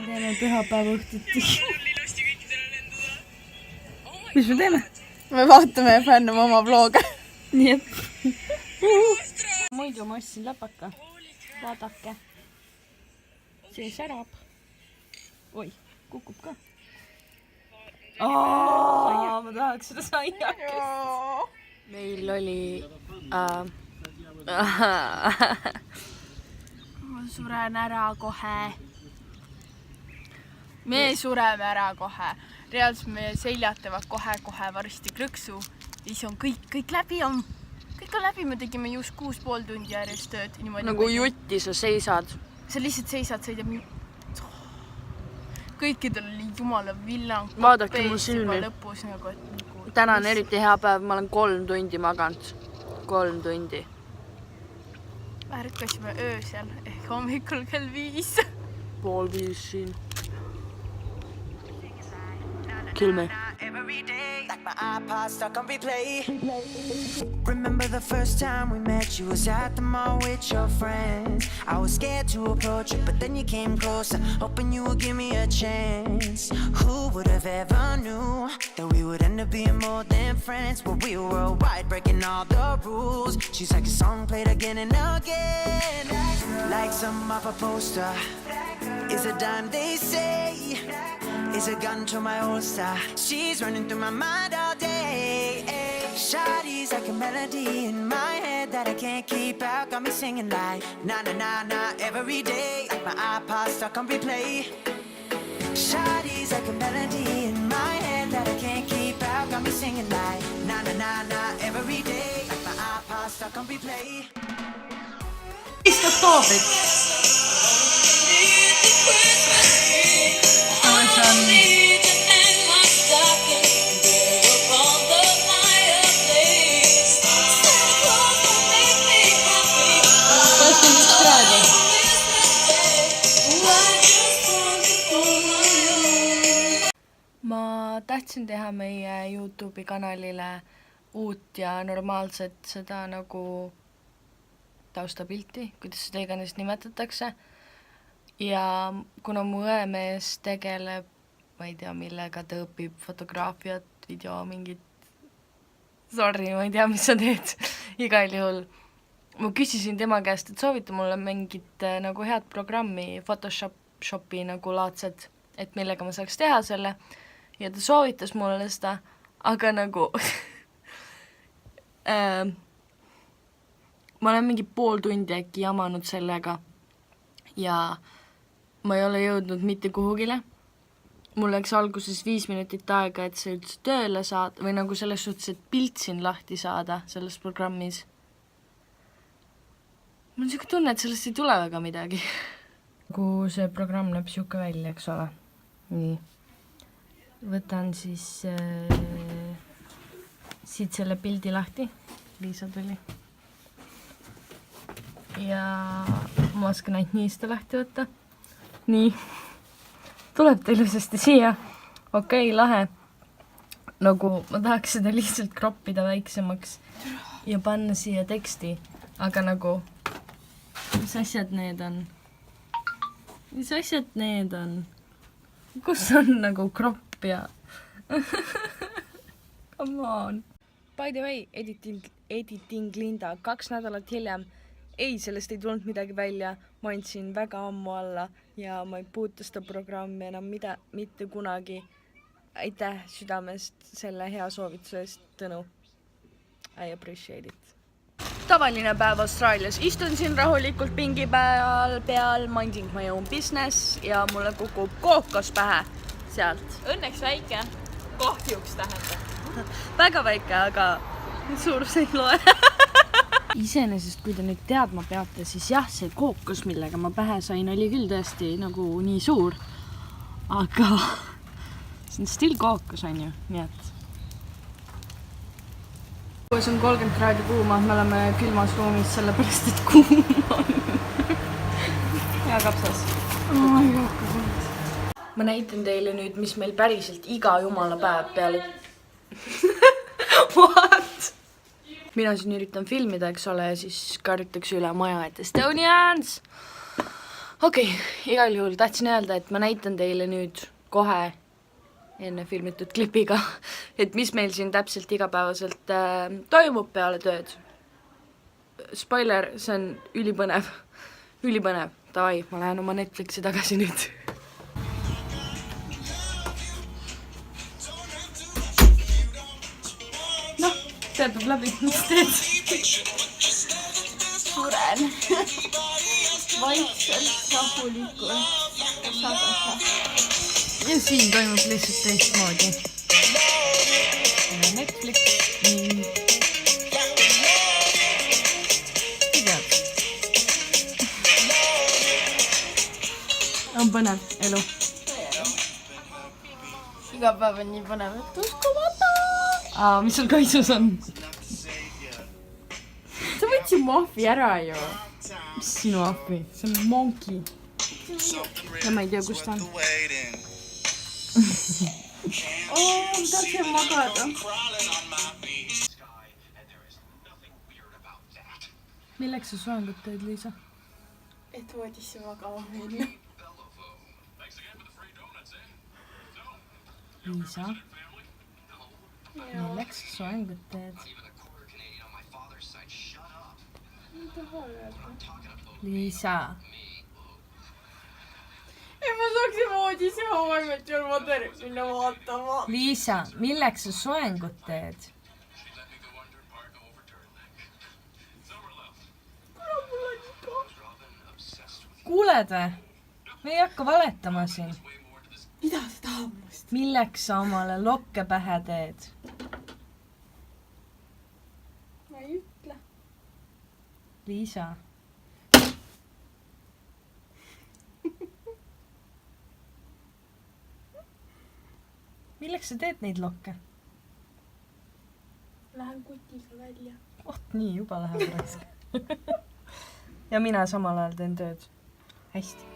teeme pühapäeva õhtuti. Mis me teeme? Me vaatame ja fänname oma vlooga. Nii et. Muidu ma ostsin läpaka. Vaadake. See särab. Oi, kukub ka. Ma tahaks seda saiakest. Meil oli... Ma suren ära kohe. Me sureme ära kohe. Reaalselt me seljad teevad kohe varsti krõksu. Siis on kõik läbi on. Kõik on läbi, me tegime just 6,5 tundi järjest tööd. Nagu jutti sa seisad. Sa lihtsalt seisad, sõidab nii... Kõikidel oli jumala villang. Vaadake mu silmi. Lõpus, nagu, Täna on eriti hea päev, ma olen 3 tundi maganud. 3 tundi. Ärkasime öösel ehk hommikul kell 5. 4:30 siin. Kill me. Every day, like my iPod stuck on replay. Remember the first time we met, you was at the mall with your friends. I was scared to approach you, but then you came closer, hoping you would give me a chance. Who would have ever knew that we would end up being more than friends? But we were worldwide, breaking all the rules. She's like a song played again and again, like some off a poster. Is a dime, they say. Is a gun to my holster. She's running through my mind all day. Shawty's like a melody in my head that I can't keep out. Got me singing like na na na na every day. Like my iPod stuck on replay. Shawty's like a melody in my head that I can't keep out. Got me singing like na na na na every day. Like my iPod stuck on replay. Ma tahtsin teha meie YouTube'i kanalile uut ja normaalset seda nagu taustapilti, kuidas seda iganes nimetatakse. Ja kuna mu õemees tegeleb, ma ei tea millega, ta õpib fotograafiat, video, mingit... Sorry, ma ei tea, mis sa teed. Igal juhul. Ma küsisin tema käest, et soovita mulle mingit nagu head programmi, Photoshopi nagu laadset, et millega ma saaks teha selle. Ja ta soovitas mulle seda, aga nagu... ma olen mingi 0,5 tundi äkki jamanud sellega ja ma ei ole jõudnud mitte kuhugile. Mul läks alguses 5 minutit aega, et see üldse tööle saada, või nagu selles suhtes, et pilt siin lahti saada selles programmis. Mul on siuke tunne, et sellest ei tule väga midagi. Kui see programm näeb siuke välja, eks ole. Nii. Võtan siis siit selle pildi lahti. Liisa tuli. Ja ma oskan ainult nii seda lahti võtta. Nii. Tuleb ta ilusasti siia. Okei, lahe. Nagu ma tahaks seda lihtsalt kroppida väiksemaks ja panna siia teksti. Aga nagu, mis asjad need on? Mis asjad need on? Kus on nagu kropp ja... Come on. By the way, editing Linda 2 nädalat hiljem. Ei, sellest ei tulnud midagi välja. Ma andsin väga ammu alla ja ma ei puutu seda programmi enam mitte kunagi. Aitäh südamest selle hea soovituse eest, Tõnu. I appreciate it. Tavaline päev Austraalias. Istun siin rahulikult pingi peal, minding my own business ja mulle kukub kookos pähe sealt. Õnneks väike, kahjuks tähendab. Väga väike, aga suurus ei loe. Iseenesest, kui te nüüd teadma peate, siis jah, see kookos, millega ma pähe sain, oli küll tõesti nagu nii suur. Aga see on still kookos, on ju, nii et. Koos on 30 kraadi kuuma, me oleme külmas ruumis sellepärast, et kuum on. Hea kapsas. Ma näitan teile nüüd, mis meil päriselt iga jumala päev peale. What? Mina siin üritan filmida, eks ole, ja siis karjutakse üle maja, et Estonians! okei, igal juhul tahtsin öelda, et ma näitan teile nüüd kohe enne filmitud klipiga, et mis meil siin täpselt igapäevaselt toimub peale tööd. Spoiler, see on ülipõnev, davai, ma lähen oma Netflixi tagasi nüüd. Noh, teatud läbi, mis teed? Suren. Vaikselt, rahulikult. Ja siin toimub lihtsalt teistmoodi. Netflix. On põnev elu. Iga päev on nii põnev, et uskumata. Mis sul kaisus on? Sa võtsid mu ahvi ära ju. Mis sinu ahvi? See on monkey. Ja ma ei tea, kus ta on. Ma tahtsin magada. Milleks sa soengut teed, Liisa? Et voodisse magama minna. Liisa? Milleks sa soengut teed? Liisa? Ma saaksin voodisse maailmat ja ma terve minna vaatama. Liisa, milleks sa soengut teed? Kuuled või? Me ei hakka valetama siin. Mida sa tahab must? Milleks sa omale lokke pähe teed? Ma ei ütle. Liisa. Milleks sa teed neid lokke? Lähen kutiga välja. Nii, juba läheb raisk. Ja mina samal ajal teen tööd. Hästi.